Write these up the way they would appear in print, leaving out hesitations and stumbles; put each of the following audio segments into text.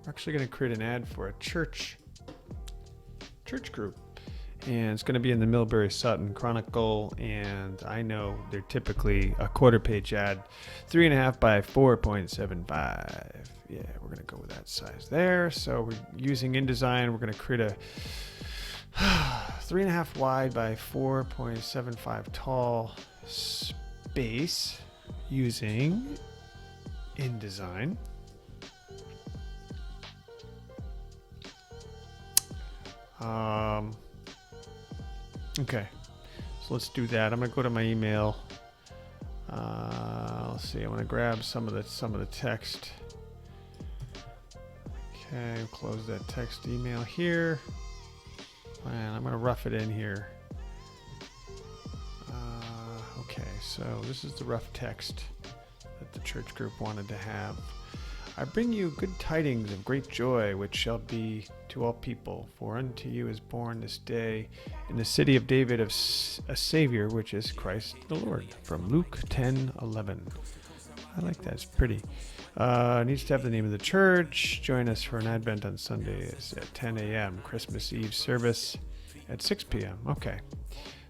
we're actually going to create an ad for a church group. And it's going to be in the Millbury Sutton Chronicle, and I know they're typically a quarter-page ad, 3.5 by 4.75. Yeah, we're going to go with that size there. So we're using InDesign. We're going to create a 3.5 wide by 4.75 tall space using InDesign. Okay, so let's do that. I'm gonna go to my email. Let's see. I want to grab some of the text. Okay, we'll close that text email here, and I'm gonna rough it in here. Okay, so this is the rough text that the church group wanted to have. I bring you good tidings of great joy, which shall be to all people. For unto you is born this day in the city of David a Savior, which is Christ the Lord. From Luke 10:11. I like that. It's pretty. Needs to have the name of the church. Join us for an Advent on Sundays at 10 a.m. Christmas Eve service at 6 p.m. Okay.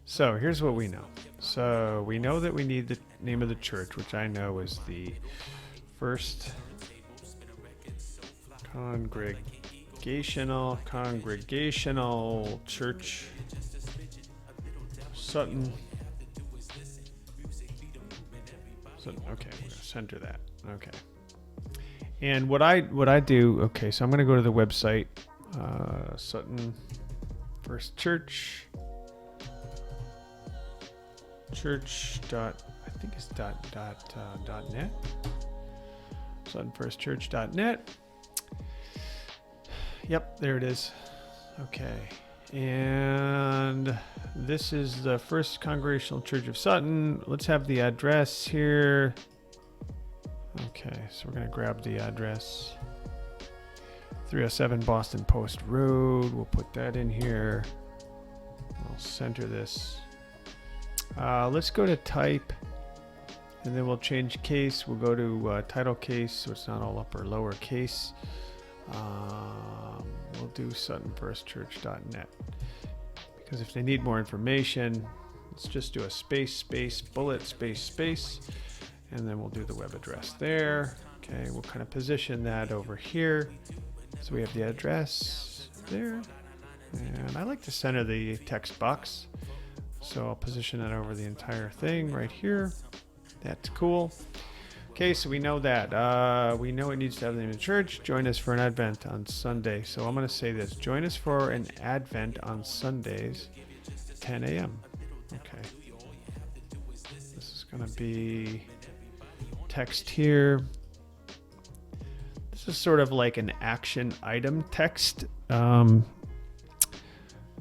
So here's what we know. So we know that we need the name of the church, which I know is the First Congregational Church, Sutton. Okay, we're gonna center that. Okay. And what I do, okay, so I'm gonna go to the website, Sutton First Church dot, I think it's dot net. SuttonFirstChurch.net. Yep, there it is. Okay. And this is the First Congregational Church of Sutton. Let's have the address here. Okay, so we're going to grab the address. 307 Boston Post Road. We'll put that in here. We'll center this. Let's go to type, and then we'll change case. We'll go to title case, so it's not all upper lower case. We'll do SuttonFirstChurch.net, because if they need more information, let's just do a space, bullet, space, and then we'll do the web address there. Okay, we'll kind of position that over here. So we have the address there, and I like to center the text box. So I'll position that over the entire thing right here. That's cool. Okay, so we know that. We know it needs to have the name of the church. Join us for an Advent on Sunday. So I'm going to say this. Join us for an Advent on Sundays, 10 a.m. Okay. This is going to be text here. This is sort of like an action item text.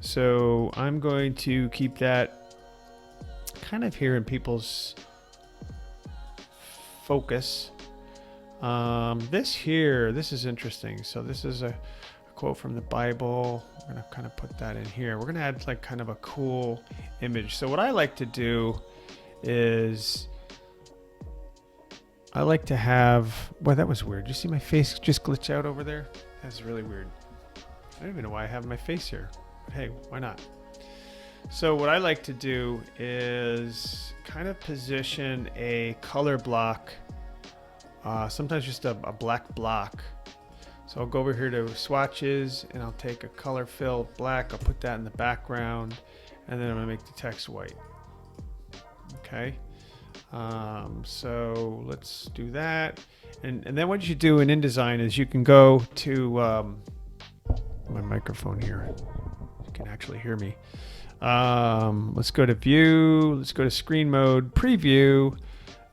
So I'm going to keep that kind of here in people's focus. This is interesting. So this is a quote from the Bible. We're going to kind of put that in here. We're going to add like kind of a cool image. So what I like to do is I like to have, boy, that was weird. Did you see my face just glitch out over there? That's really weird. I don't even know why I have my face here. But hey, why not? So what I like to do is kind of position a color block, sometimes just a black block. So I'll go over here to swatches, and I'll take a color fill black. I'll put that in the background, and then I'm gonna make the text white. Okay. So let's do that. And then what you do in InDesign is you can go to my microphone here. You can actually hear me. Let's go to view. Let's go to screen mode, preview.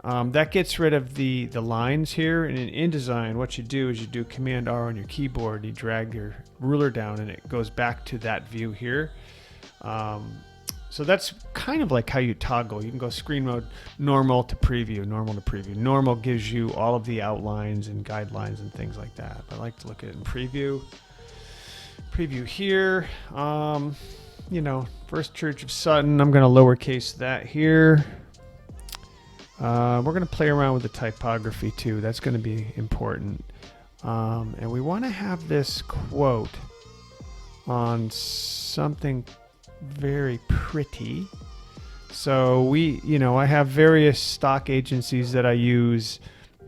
That gets rid of the lines here. And in InDesign, what you do is you do Command R on your keyboard. You drag your ruler down, and it goes back to that view here. So that's kind of like how you toggle. You can go screen mode, normal to preview, normal to preview. Normal gives you all of the outlines and guidelines and things like that. I like to look at it in preview. Preview here. First Church of Sutton. I'm going to lowercase that here. We're going to play around with the typography too. That's going to be important. And we want to have this quote on something very pretty. So I have various stock agencies that I use.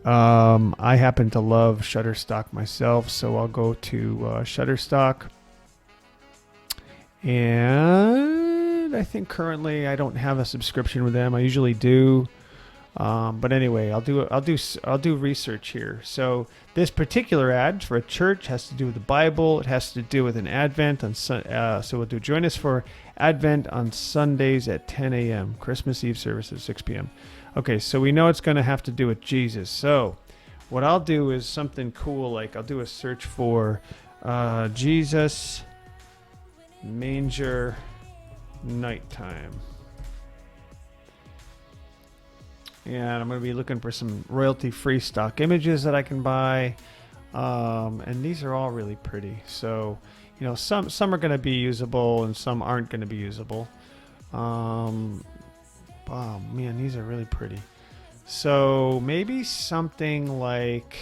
I happen to love Shutterstock myself, so I'll go to Shutterstock. And I think currently I don't have a subscription with them. I usually do. But anyway, I'll do research here. So this particular ad for a church has to do with the Bible. It has to do with an Advent on so we'll do join us for Advent on Sundays at 10 a.m. Christmas Eve service at 6 p.m. Okay, so we know it's going to have to do with Jesus. So what I'll do is something cool, like I'll do a search for Jesus manger nighttime. And I'm going to be looking for some royalty-free stock images that I can buy. And these are all really pretty. So, some are going to be usable and some aren't going to be usable. Oh, man, these are really pretty. So maybe something like,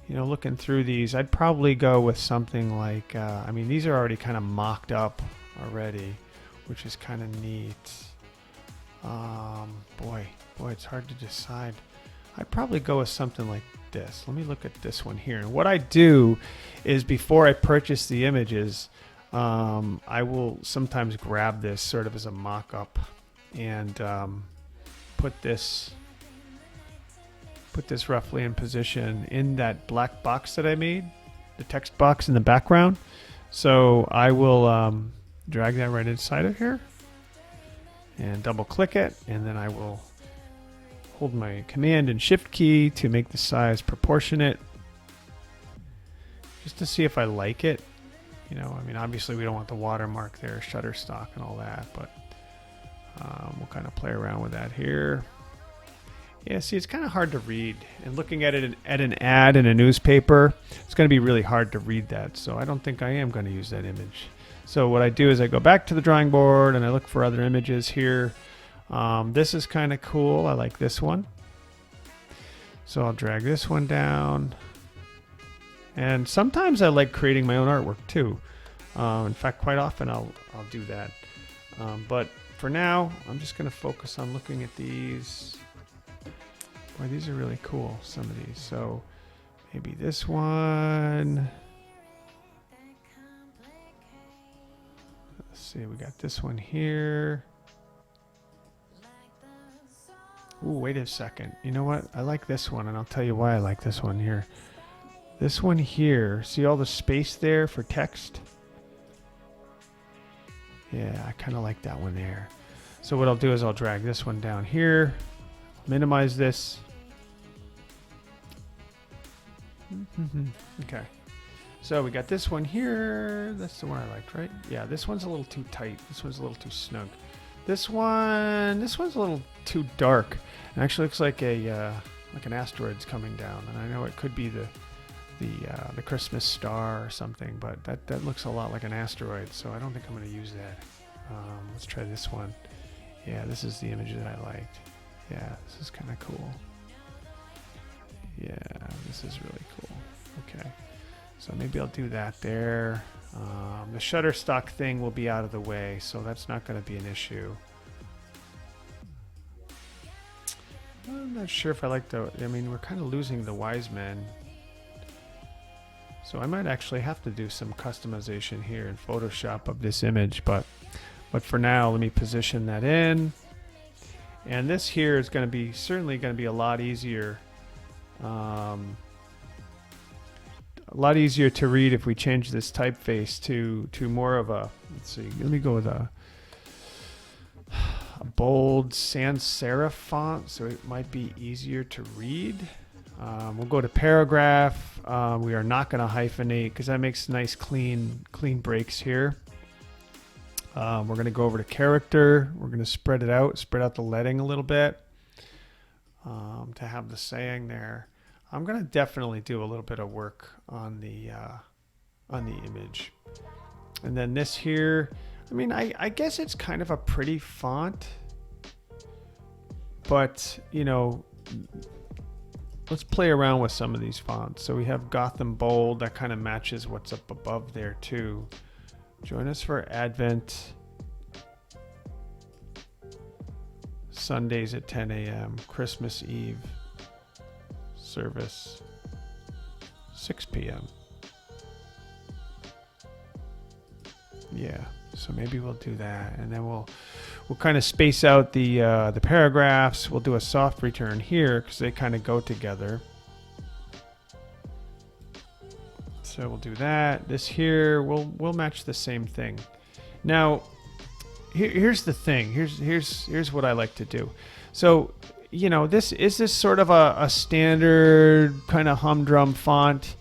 looking through these, I'd probably go with something like, these are already kind of mocked up already, which is kind of neat. Boy, it's hard to decide. I'd probably go with something like this. Let me look at this one here. And what I do is before I purchase the images, I will sometimes grab this sort of as a mock-up and put this roughly in position in that black box that I made, the text box in the background. So I will drag that right inside of here and double click it, and then I will hold my Command and Shift key to make the size proportionate, just to see if I like it. Obviously we don't want the watermark there, Shutterstock and all that, but we'll kind of play around with that here. Yeah, see, it's kind of hard to read, and looking at it at an ad in a newspaper, it's going to be really hard to read that, so I don't think I am going to use that image. So what I do is I go back to the drawing board and I look for other images here. This is kind of cool. I like this one. So I'll drag this one down. And sometimes I like creating my own artwork too. In fact, quite often I'll do that. But for now, I'm just going to focus on looking at these. Boy, these are really cool, some of these. So maybe this one. Let's see, we got this one here. Ooh, wait a second. You know what? I like this one, and I'll tell you why I like this one here. This one here, see all the space there for text? Yeah, I kind of like that one there. So what I'll do is I'll drag this one down here, minimize this. Okay. So we got this one here. That's the one I liked, right? Yeah, this one's a little too tight. This one's a little too snug. This one's a little too dark. It actually looks like like an asteroid's coming down, and I know it could be the Christmas star or something, but that looks a lot like an asteroid, so I don't think I'm going to use that. Let's try this one. Yeah, this is the image that I liked. Yeah, this is kind of cool. Yeah, this is really cool. Okay. So maybe I'll do that there. The Shutterstock thing will be out of the way, so that's not going to be an issue. I'm not sure if I like we're kind of losing the wise men. So I might actually have to do some customization here in Photoshop of this image, but for now, let me position that in. And this here is certainly going to be a lot easier. A lot easier to read if we change this typeface to more of a, let's see, let me go with a bold sans serif font, so it might be easier to read. We'll go to paragraph. We are not going to hyphenate because that makes nice clean breaks here. We're going to go over to character. We're going to spread out the leading a little bit to have the saying there. I'm going to definitely do a little bit of work on the image. And then this here, I guess it's kind of a pretty font, but let's play around with some of these fonts. So we have Gotham Bold, that kind of matches what's up above there too. Join us for Advent. Sundays at 10 a.m. Christmas Eve service 6 p.m. Yeah, so maybe we'll do that, and then we'll kind of space out the paragraphs. We'll do a soft return here because they kind of go together. So we'll do that. This here we'll match the same thing. Now, here's the thing. Here's what I like to do. So, you know, this sort of a standard kind of humdrum font.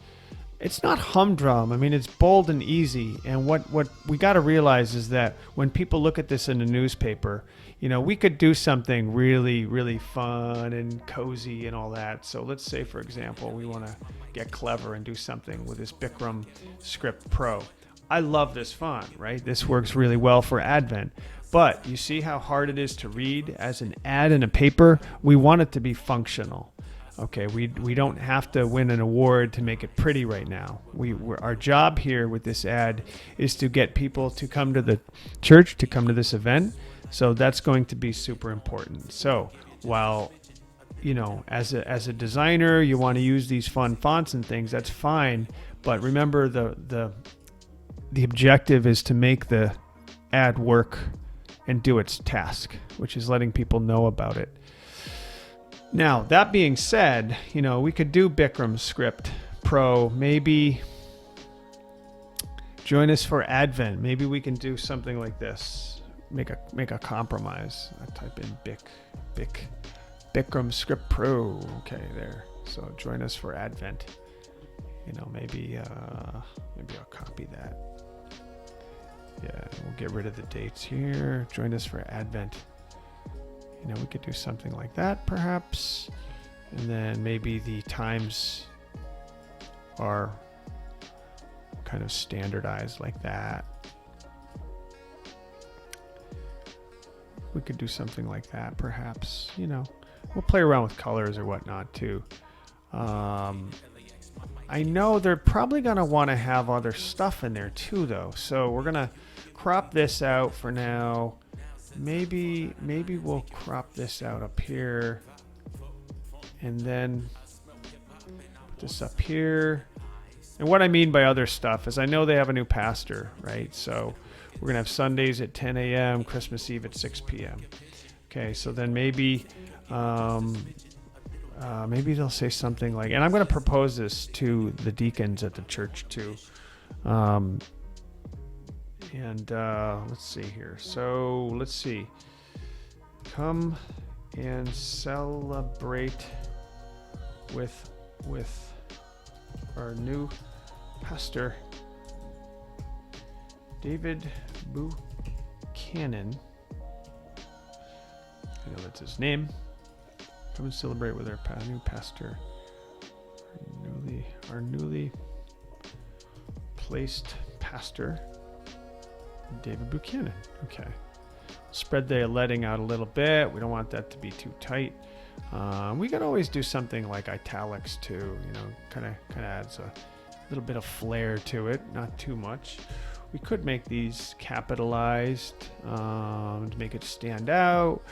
It's not humdrum. I mean, it's bold and easy. And what we got to realize is that when people look at this in a newspaper, you know, we could do something really, really fun and cozy and all that. So let's say, for example, we want to get clever and do something with this Bikram Script Pro. I love this font, right? This works really well for Advent. But you see how hard it is to read as an ad in a paper? We want it to be functional. Okay, we don't have to win an award to make it pretty right now. Our job here with this ad is to get people to come to the church, to come to this event. So that's going to be super important. So while, you know, as a designer, you want to use these fun fonts and things, that's fine. But remember, the objective is to make the ad work and do its task, which is letting people know about it. Now, that being said, you know, we could do Bikram Script Pro. Maybe join us for Advent. Maybe we can do something like this. Make a compromise. I type in Bikram Script Pro. Okay, there. So join us for Advent. You know, maybe I'll copy that. Yeah, we'll get rid of the dates here. Join us for Advent. You know, we could do something like that, perhaps. And then maybe the times are kind of standardized like that. We could do something like that, perhaps. You know, we'll play around with colors or whatnot, too. I know they're probably going to want to have other stuff in there, too, though. So we're going to crop this out for now. Maybe we'll crop this out up here and then put this up here. And what I mean by other stuff is I know they have a new pastor, right? So we're going to have Sundays at 10 a.m., Christmas Eve at 6 p.m. Okay, so then maybe they'll say something like, and I'm going to propose this to the deacons at the church too. Let's see here. So let's see. Come and celebrate with our new pastor, David Buchanan. I know that's his name. Come and celebrate with our new pastor, our newly placed pastor, David Buchanan. Okay. Spread the leading out a little bit. We don't want that to be too tight. We could always do something like italics too. You know, kind of adds a little bit of flair to it, not too much. We could make these capitalized to make it stand out.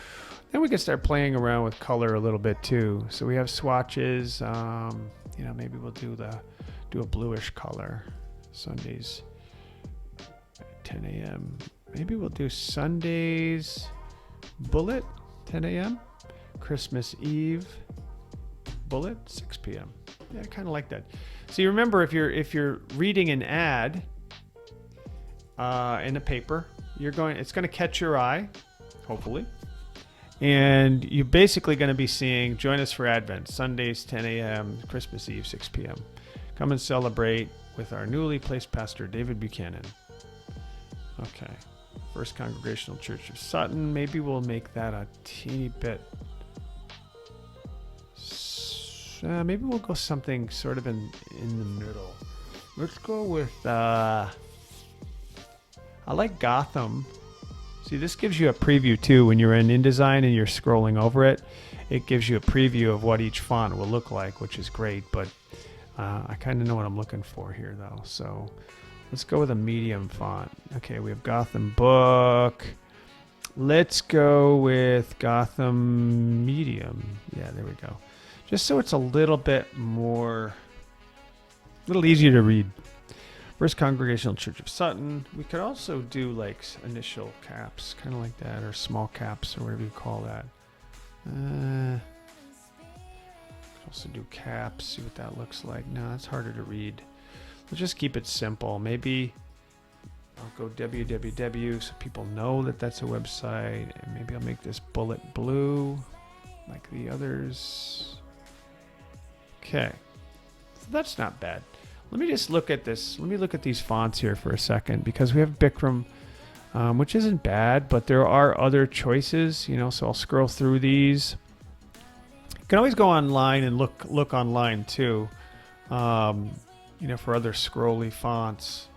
Then we can start playing around with color a little bit too. So we have swatches. You know, maybe we'll do a bluish color. Sundays at 10 a.m. Maybe we'll do Sundays bullet 10 a.m. Christmas Eve bullet 6 p.m. Yeah, I kind of like that. So you remember, if you're reading an ad in a paper, it's going to catch your eye, hopefully. And you're basically going to be seeing, join us for Advent, Sundays 10 a.m., Christmas Eve 6 p.m. Come and celebrate with our newly placed pastor, David Buchanan. Okay. First Congregational Church of Sutton. Maybe we'll make that a teeny bit. Maybe we'll go something sort of in the middle. Let's go with, I like Gotham. See, this gives you a preview too when you're in InDesign and you're scrolling over it. it gives you a preview of what each font will look like, which is great. But I kind of know what I'm looking for here, though. So let's go with a medium font. Okay, we have Gotham Book. Let's go with Gotham Medium. Yeah, there we go. Just so it's a little bit more, a little easier to read. First Congregational Church of Sutton. We could also do like initial caps, kind of like that, or small caps, or whatever you call that. Also do caps, see what that looks like. No, that's harder to read. Let's just keep it simple. Maybe I'll go www so people know that that's a website. And maybe I'll make this bullet blue like the others. Okay, so that's not bad. Let me just look at this. Let me look at these fonts here for a second, because we have Bikram, which isn't bad, but there are other choices, you know, so I'll scroll through these. You can always go online and look online too, you know, for other scrolly fonts,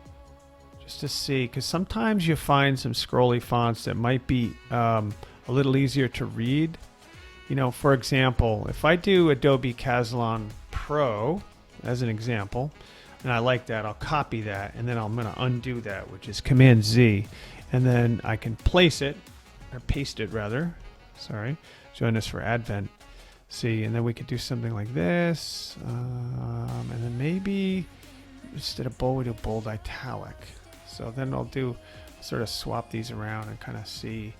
just to see, because sometimes you find some scrolly fonts that might be a little easier to read. You know, for example, if I do Adobe Caslon Pro as an example, and I like that, I'll copy that, and then I'm going to undo that, which is Command Z, and then I can place it, or paste it rather. Sorry, join us for Advent. See, and then we could do something like this, and then maybe instead of bold, we do bold italic. So then I'll do sort of swap these around and kind of see.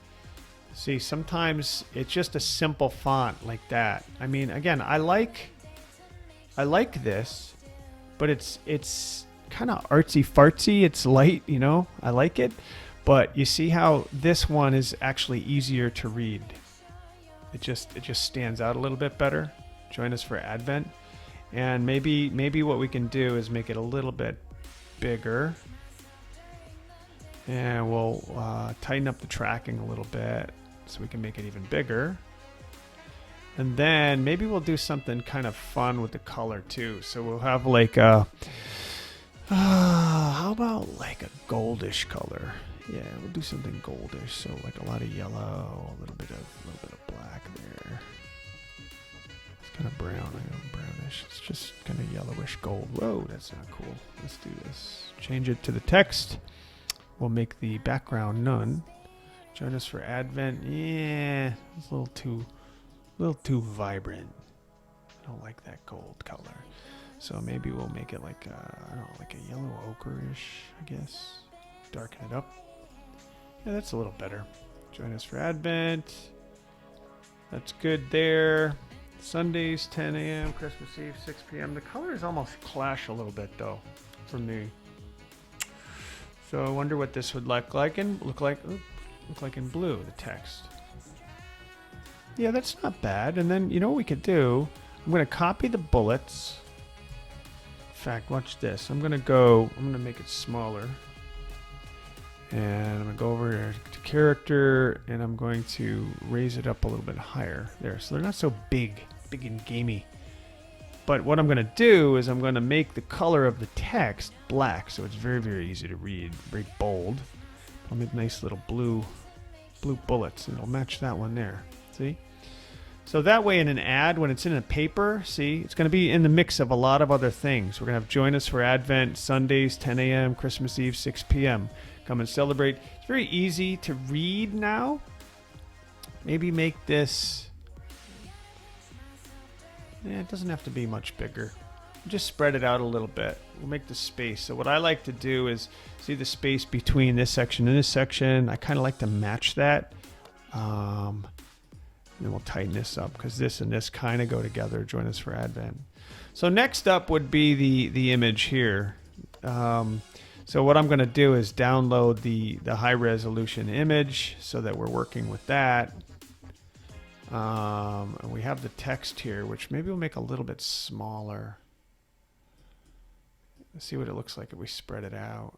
See, sometimes it's just a simple font like that. I mean, again, I like this, but it's kind of artsy fartsy. It's light, you know. I like it, but you see how this one is actually easier to read. It just stands out a little bit better. Join us for Advent, and maybe what we can do is make it a little bit bigger, and we'll tighten up the tracking a little bit so we can make it even bigger. And then maybe we'll do something kind of fun with the color too. So we'll have like a, how about like a goldish color? Yeah, we'll do something goldish. So like a lot of yellow, a little bit of black there. It's kind of brown, I know, brownish. It's just kind of yellowish gold. Whoa, that's not cool. Let's do this. Change it to the text. We'll make the background none. Join us for Advent. Yeah, it's a little too vibrant. I don't like that gold color. So maybe we'll make it like I don't know, like a yellow ochreish, I guess. Darken it up. Yeah, that's a little better. Join us for Advent. That's good there. Sundays, 10 a.m., Christmas Eve, 6 p.m. The colors almost clash a little bit though, for me. So I wonder what this would look like in blue, the text. Yeah, that's not bad. And then, you know what we could do? I'm going to copy the bullets. In fact, watch this. I'm going to make it smaller. And I'm going to go over here to character, and I'm going to raise it up a little bit higher there. So they're not so big and gamey. But what I'm going to do is I'm going to make the color of the text black, so it's very, very easy to read, very bold. I'll make nice little blue bullets, and it'll match that one there. See? So that way in an ad, when it's in a paper, see, it's going to be in the mix of a lot of other things. We're going to have Join Us for Advent, Sundays, 10 a.m., Christmas Eve, 6 p.m. Come and celebrate. It's very easy to read now. Maybe make this... Yeah, it doesn't have to be much bigger. Just spread it out a little bit. We'll make the space. So what I like to do is see the space between this section and this section. I kind of like to match that. And then we'll tighten this up because this and this kind of go together. Join us for Advent. So next up would be the image here. So what I'm going to do is download the high resolution image so that we're working with that. And we have the text here, which maybe we'll make a little bit smaller. Let's see what it looks like if we spread it out.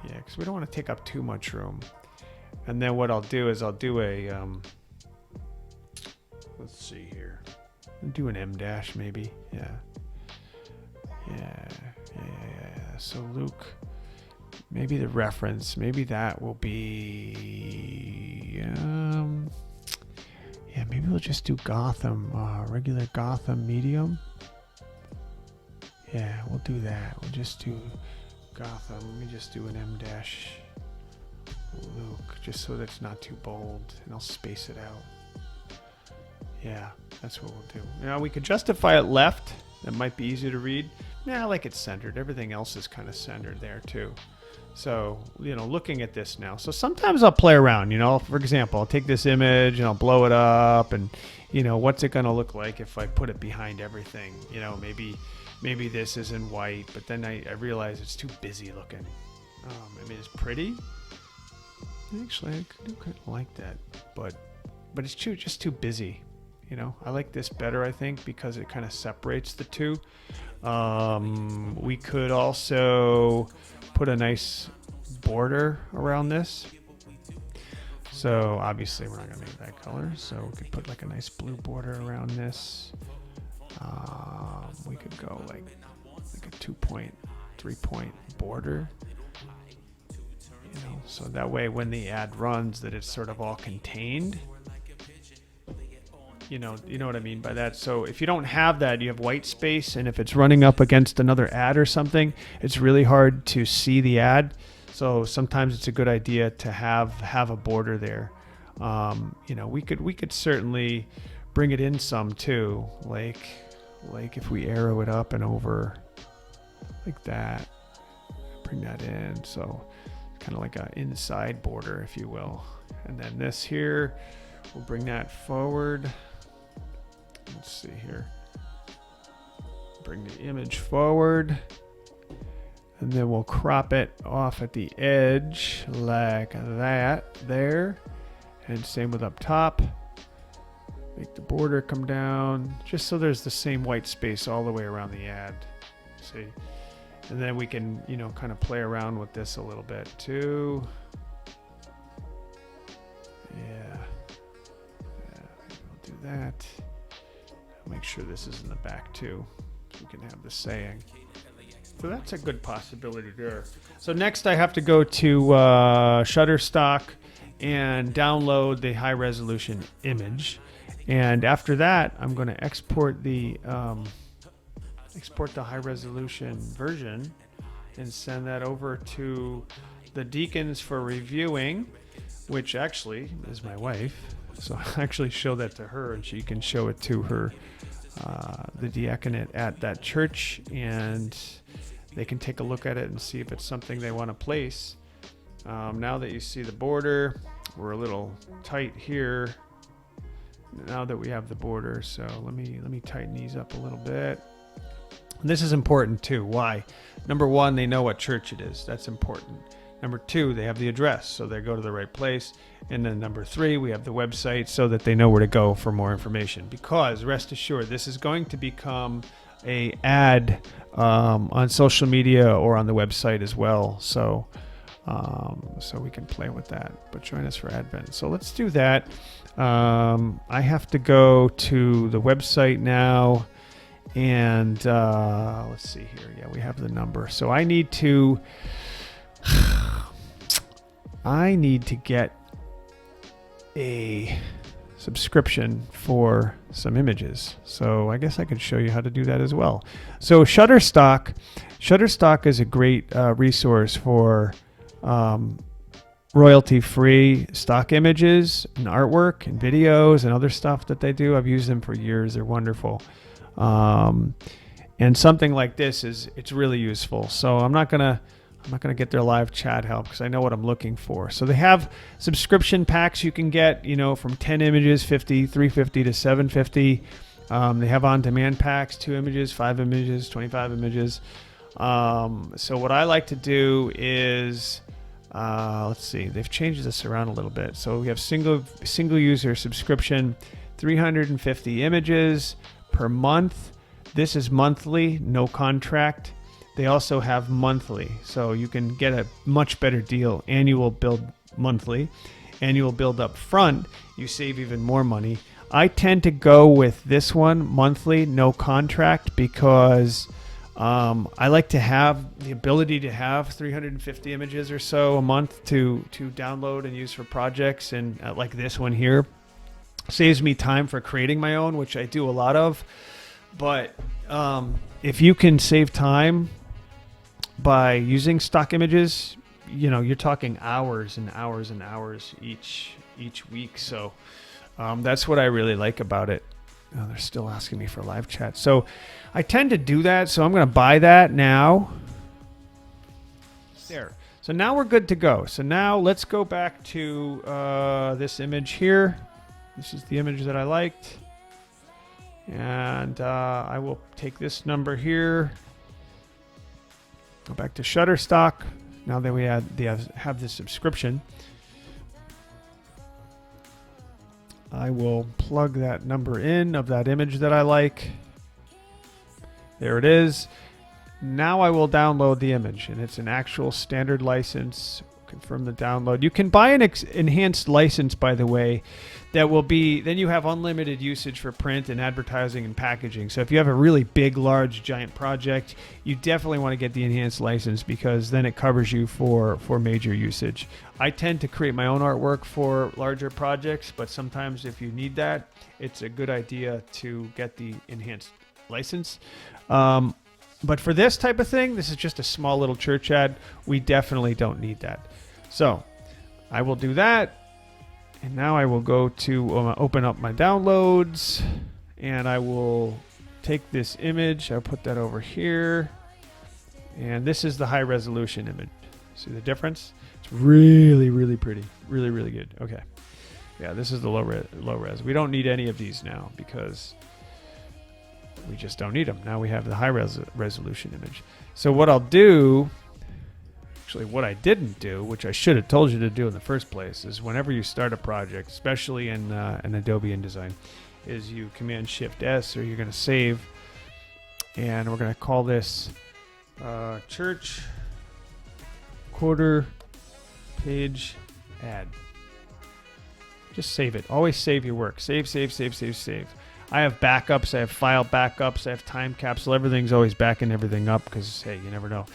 Yeah, because we don't want to take up too much room. And then what I'll do is I'll do a, let's see here. I'll do an M dash maybe. Yeah. So Luke, maybe the reference, maybe that will be, maybe we'll just do Gotham, regular Gotham medium. Yeah, we'll do that. We'll just do Gotham. Let me just do an M-dash Luke, just so that's not too bold, and I'll space it out. Yeah, that's what we'll do. Now we could justify it left. That might be easier to read. Yeah, I like it centered. Everything else is kind of centered there too. So, looking at this now. So sometimes I'll play around, for example, I'll take this image and I'll blow it up and, what's it going to look like if I put it behind everything? Maybe this is in white, but then I realize it's too busy looking. It's pretty. Actually, I do kind of like that, but it's just too busy. I like this better, I think, because it kind of separates the two. We could also put a nice border around this. So obviously we're not going to make that color. So we could put like a nice blue border around this. We could go like a 2-point, 3-point border. So that way when the ad runs, that it's sort of all contained. You know what I mean by that. So if you don't have that, you have white space, and if it's running up against another ad or something, it's really hard to see the ad. So sometimes it's a good idea to have a border there. We could certainly bring it in some too, like if we arrow it up and over like that, bring that in. So kind of like an inside border, if you will. And then this here, we'll bring that forward. Let's see here. Bring the image forward. And then we'll crop it off at the edge like that there. And same with up top. Make the border come down just so there's the same white space all the way around the ad. See? And then we can, kind of play around with this a little bit too. Yeah. We'll do that. Make sure this is in the back too, so we can have the saying. So that's a good possibility there. So next I have to go to Shutterstock and download the high resolution image. And after that, I'm going to export the high resolution version and send that over to the deacons for reviewing, which actually is my wife. So I actually show that to her, and she can show it to her, the diaconate at that church, and they can take a look at it and see if it's something they want to place. Now that you see the border, we're a little tight here. Now that we have the border, so let me tighten these up a little bit. And this is important too. Why? Number one, they know what church it is. That's important. Number two, they have the address, so they go to the right place. And then number three, we have the website so that they know where to go for more information. Because rest assured, this is going to become a ad on social media or on the website as well. So we can play with that. But join us for Advent. So let's do that. I have to go to the website now. And let's see here. Yeah, we have the number. So I need to get a subscription for some images. So I guess I could show you how to do that as well. So Shutterstock is a great resource for royalty-free stock images and artwork and videos and other stuff that they do. I've used them for years. They're wonderful. And something like this it's really useful. So I'm not gonna get their live chat help because I know what I'm looking for. So they have subscription packs you can get, from 10 images, 50, 350 to 750. They have on-demand packs, 2 images, 5 images, 25 images. So what I like to do is, let's see, they've changed this around a little bit. So we have single user subscription, 350 images per month. This is monthly, no contract. They also have monthly, so you can get a much better deal. Annual billed monthly, annual billed up front, you save even more money. I tend to go with this one, monthly, no contract, because I like to have the ability to have 350 images or so a month to download and use for projects, and like this one here. Saves me time for creating my own, which I do a lot of. But if you can save time by using stock images, you know, you're talking hours and hours and hours each week. So that's what I really like about it. Oh, they're still asking me for live chat. So I tend to do that. So I'm going to buy that now. There. So now we're good to go. So now let's go back to this image here. This is the image that I liked. And I will take this number here. Go back to Shutterstock. Now that we have the subscription, I will plug that number in of that image that I like. There it is. Now I will download the image, and it's an actual standard license. Confirm the download. You can buy an enhanced license, by the way, that will be, then you have unlimited usage for print and advertising and packaging. So if you have a really big, large, giant project, you definitely want to get the enhanced license, because then it covers you for major usage. I tend to create my own artwork for larger projects, but sometimes if you need that, it's a good idea to get the enhanced license. But for this type of thing, this is just a small little church ad. We definitely don't need that. So I will do that. And now I will go to open up my downloads, and I will take this image. I'll put that over here. And this is the high resolution image. See the difference? It's really, really pretty. Really, really good. Okay. Yeah, this is the low res. We don't need any of these now because we just don't need them. Now we have the high resolution image. So what I'll do, actually what I didn't do, which I should have told you to do in the first place, is whenever you start a project, especially in Adobe InDesign, is you Command-Shift-S, or you're going to save, and we're going to call this church quarter page ad. Just save it. Always save your work. Save, save, save, save, save. I have backups. I have file backups. I have time capsule. Everything's always backing everything up because, hey, you never know.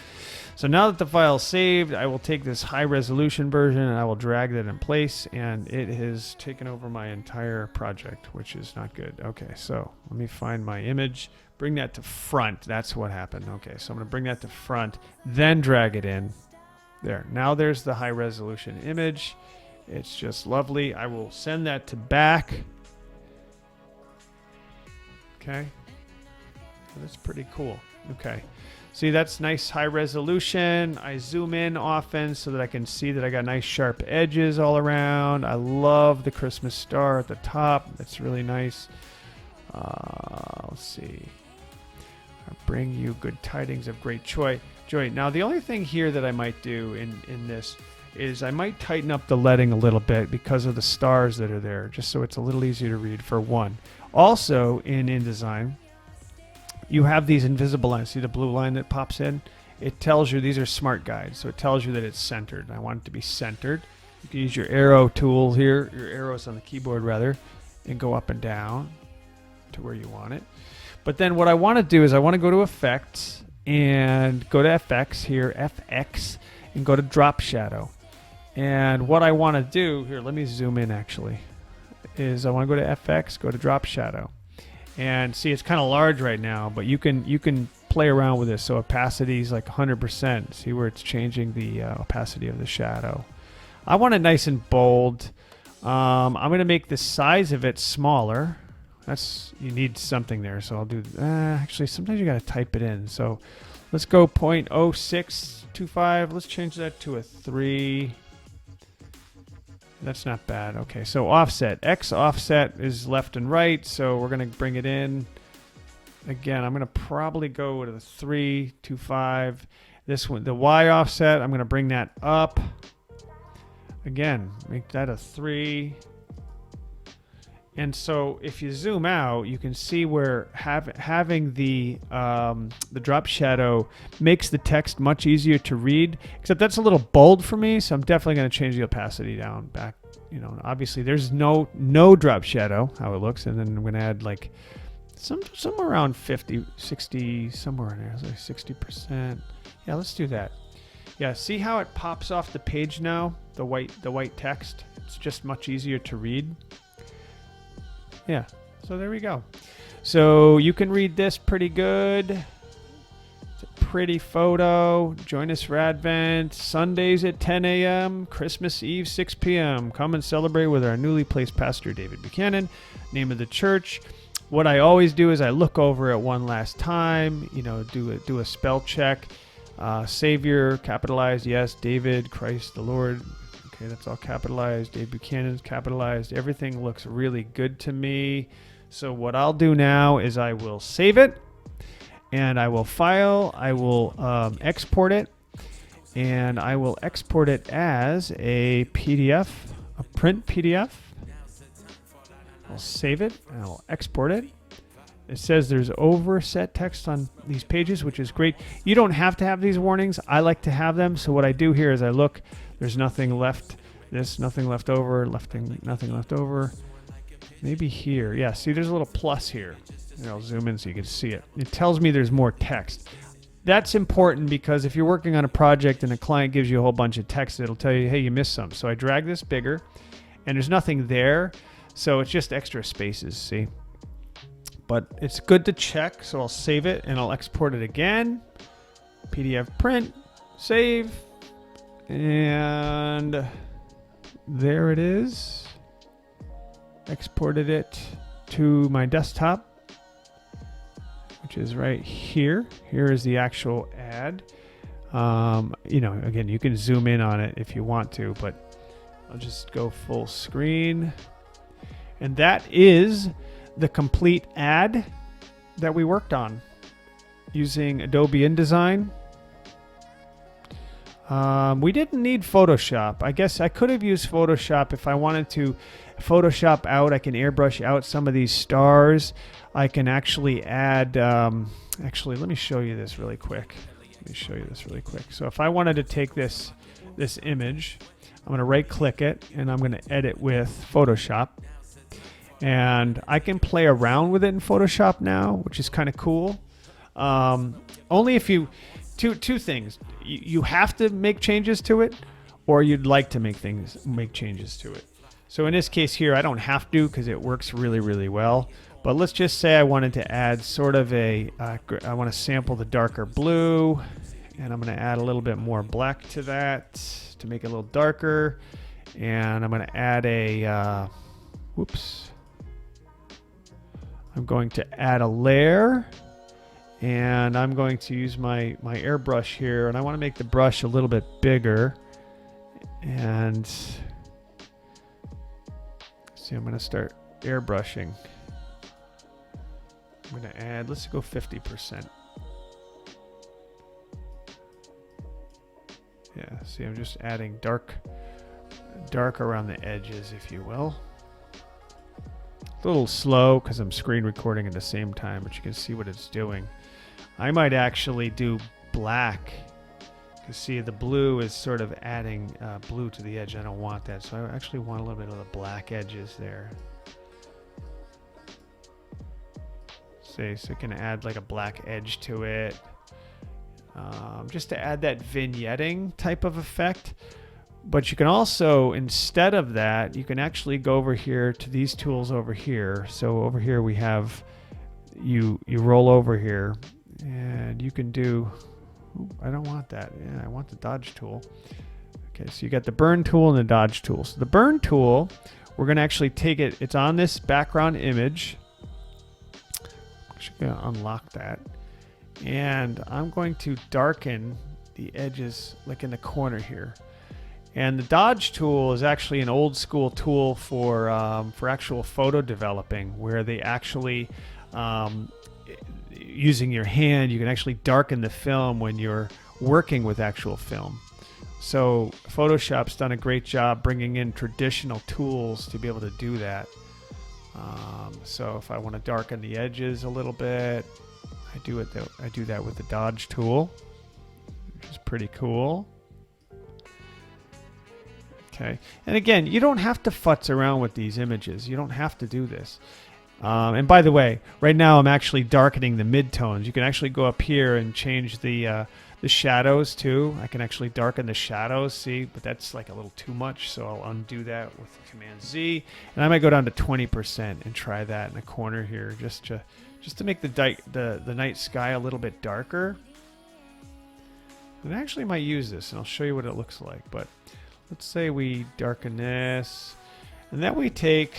So now that the file's saved, I will take this high resolution version and I will drag that in place, and it has taken over my entire project, which is not good. Okay, so let me find my image, bring that to front. That's what happened. Okay, so I'm going to bring that to front, then drag it in. There. Now there's the high resolution image. It's just lovely. I will send that to back. Okay, that's pretty cool. Okay, see, that's nice high resolution. I zoom in often so that I can see that I got nice sharp edges all around. I love the Christmas star at the top. That's really nice. Let's see. I bring you good tidings of great joy. Now, the only thing here that I might do in this is I might tighten up the leading a little bit because of the stars that are there, just so it's a little easier to read, for one. Also, in InDesign, you have these invisible lines. See the blue line that pops in? It tells you these are smart guides, so it tells you that it's centered. I want it to be centered. You can use your arrow tool here, your arrows on the keyboard rather, and go up and down to where you want it. But then what I want to do is I want to go to Effects and go to FX here, FX, and go to Drop Shadow. And what I want to do here, let me zoom in actually, is I want to go to FX, go to Drop Shadow. And see, it's kind of large right now, but you can play around with this. So opacity is like 100%. See where it's changing the opacity of the shadow. I want it nice and bold. I'm going to make the size of it smaller. You need something there, so I'll do, actually sometimes you got to type it in. So let's go 0.0625. Let's change that to a 3. That's not bad. Okay, so offset. X offset is left and right, so we're going to bring it in. Again, I'm going to probably go to the 325. This one, the Y offset, I'm going to bring that up. Again, make that a 3. And so if you zoom out, you can see where having the drop shadow makes the text much easier to read, except that's a little bold for me, so I'm definitely going to change the opacity down back. You know, obviously there's no drop shadow, how it looks, and then I'm going to add like somewhere around 50, 60, somewhere in there, like 60%. Yeah, let's do that. Yeah, see how it pops off the page now, the white text? It's just much easier to read. Yeah. So there we go. So you can read this pretty good. It's a pretty photo. Join us for Advent. Sundays at 10 a.m. Christmas Eve, 6 p.m. Come and celebrate with our newly placed pastor, David Buchanan. Name of the church. What I always do is I look over it one last time, do a spell check. Savior, capitalized, yes. David, Christ, the Lord. Okay, that's all capitalized. Dave Buchanan's capitalized. Everything looks really good to me. So what I'll do now is I will save it, and I will file. I will export it, and I will export it as a PDF, a print PDF. I'll save it, and I'll export it. It says there's overset text on these pages, which is great. You don't have to have these warnings. I like to have them. So what I do here is I look. There's nothing left. Nothing left over. Nothing left over. Maybe here. Yeah, see, there's a little plus here. I'll zoom in so you can see it. It tells me there's more text. That's important because if you're working on a project and a client gives you a whole bunch of text, it'll tell you, hey, you missed some. So I drag this bigger, and there's nothing there. So it's just extra spaces, see? But it's good to check, so I'll save it, and I'll export it again. PDF print, save, and there it is. Exported it to my desktop, which is right here. Here is the actual ad. Again, you can zoom in on it if you want to, but I'll just go full screen. And that is the complete ad that we worked on using Adobe Indesign. We didn't need Photoshop. I guess I could have used Photoshop if I wanted to Photoshop out. I can airbrush out some of these stars. I can actually add, let me show you this really quick. So if I wanted to take this image, I'm going to right click it and I'm going to edit with Photoshop. And I can play around with it in Photoshop now, which is kind of cool. Only if you, two things. You have to make changes to it, or you'd like to make changes to it. So in this case here, I don't have to because it works really, really well. But let's just say I wanted to add sort of I want to sample the darker blue, and I'm going to add a little bit more black to that to make it a little darker. And I'm going to add I'm going to add a layer, and I'm going to use my airbrush here, and I want to make the brush a little bit bigger. And see, I'm going to start airbrushing. I'm going to add, let's go 50%. Yeah, see, I'm just adding dark around the edges, if you will. A little slow because I'm screen recording at the same time, but you can see what it's doing. I might actually do black. You see the blue is sort of adding blue to the edge. I don't want that, so I actually want a little bit of the black edges there. See, so you can add like a black edge to it, just to add that vignetting type of effect. But you can also, instead of that, you can actually go over here to these tools over here. So over here we have, you roll over here, and you can do, I don't want that. Yeah, I want the dodge tool. Okay, so you got the burn tool and the dodge tool. So the burn tool, we're going to actually take it, it's on this background image. I'm actually going to unlock that. And I'm going to darken the edges like in the corner here. And the dodge tool is actually an old school tool for actual photo developing, where they actually, using your hand, you can actually darken the film when you're working with actual film. So Photoshop's done a great job bringing in traditional tools to be able to do that. So if I want to darken the edges a little bit, I do that with the dodge tool, which is pretty cool. Okay, and again, you don't have to futz around with these images. You don't have to do this. And by the way, right now I'm actually darkening the midtones. You can actually go up here and change the shadows too. I can actually darken the shadows, see, but that's like a little too much, so I'll undo that with Command Z, and I might go down to 20% and try that in the corner here, just to make the night sky a little bit darker. And I actually might use this, and I'll show you what it looks like. But let's say we darken this, and then we take.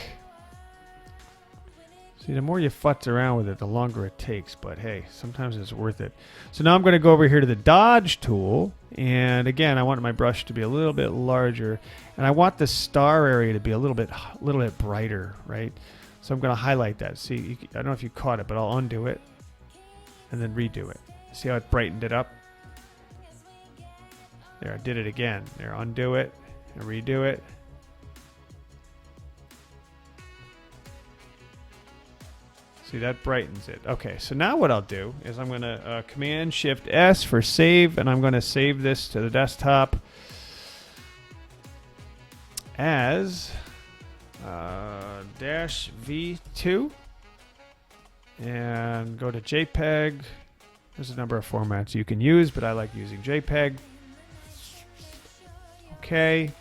See, the more you futz around with it, the longer it takes. But hey, sometimes it's worth it. So now I'm going to go over here to the Dodge tool. And again, I want my brush to be a little bit larger. And I want the star area to be a little bit brighter, right? So I'm going to highlight that. See, I don't know if you caught it, but I'll undo it. And then redo it. See how it brightened it up? There, I did it again. There, undo it and redo it. See, that brightens it. Okay, so now what I'll do is I'm going to Command-Shift-S for save, and I'm going to save this to the desktop as -V2, and go to JPEG. There's a number of formats you can use, but I like using JPEG. Okay.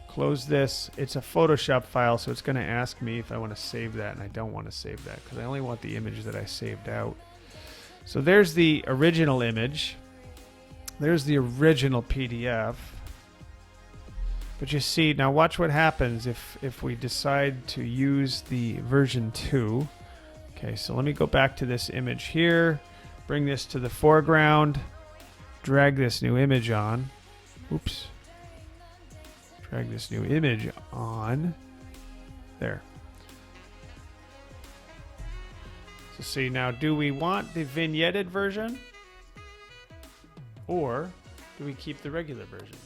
Close this. It's a Photoshop file, so it's going to ask me if I want to save that, and I don't want to save that because I only want the image that I saved out. So there's the original image. There's the original PDF. But you see, now watch what happens if we decide to use the version 2. Okay, so let me go back to this image here, bring this to the foreground, drag this new image on. Oops. Drag this new image on. There. So see, now do we want the vignetted version? Or do we keep the regular version?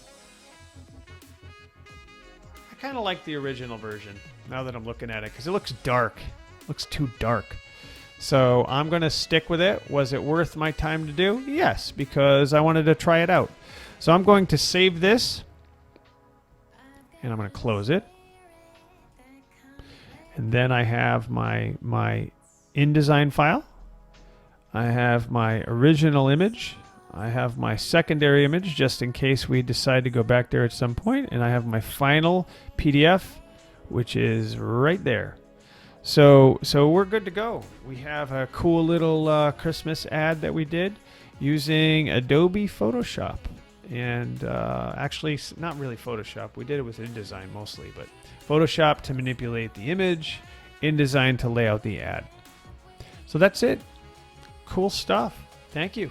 I kind of like the original version now that I'm looking at it because it looks dark. It looks too dark. So I'm going to stick with it. Was it worth my time to do? Yes, because I wanted to try it out. So I'm going to save this. And I'm going to close it. And then I have my InDesign file. I have my original image. I have my secondary image just in case we decide to go back there at some point. And I have my final PDF, which is right there. So we're good to go. We have a cool little Christmas ad that we did using Adobe Photoshop. And actually, not really Photoshop. We did it with InDesign mostly, but Photoshop to manipulate the image, InDesign to lay out the ad. So that's it. Cool stuff. Thank you.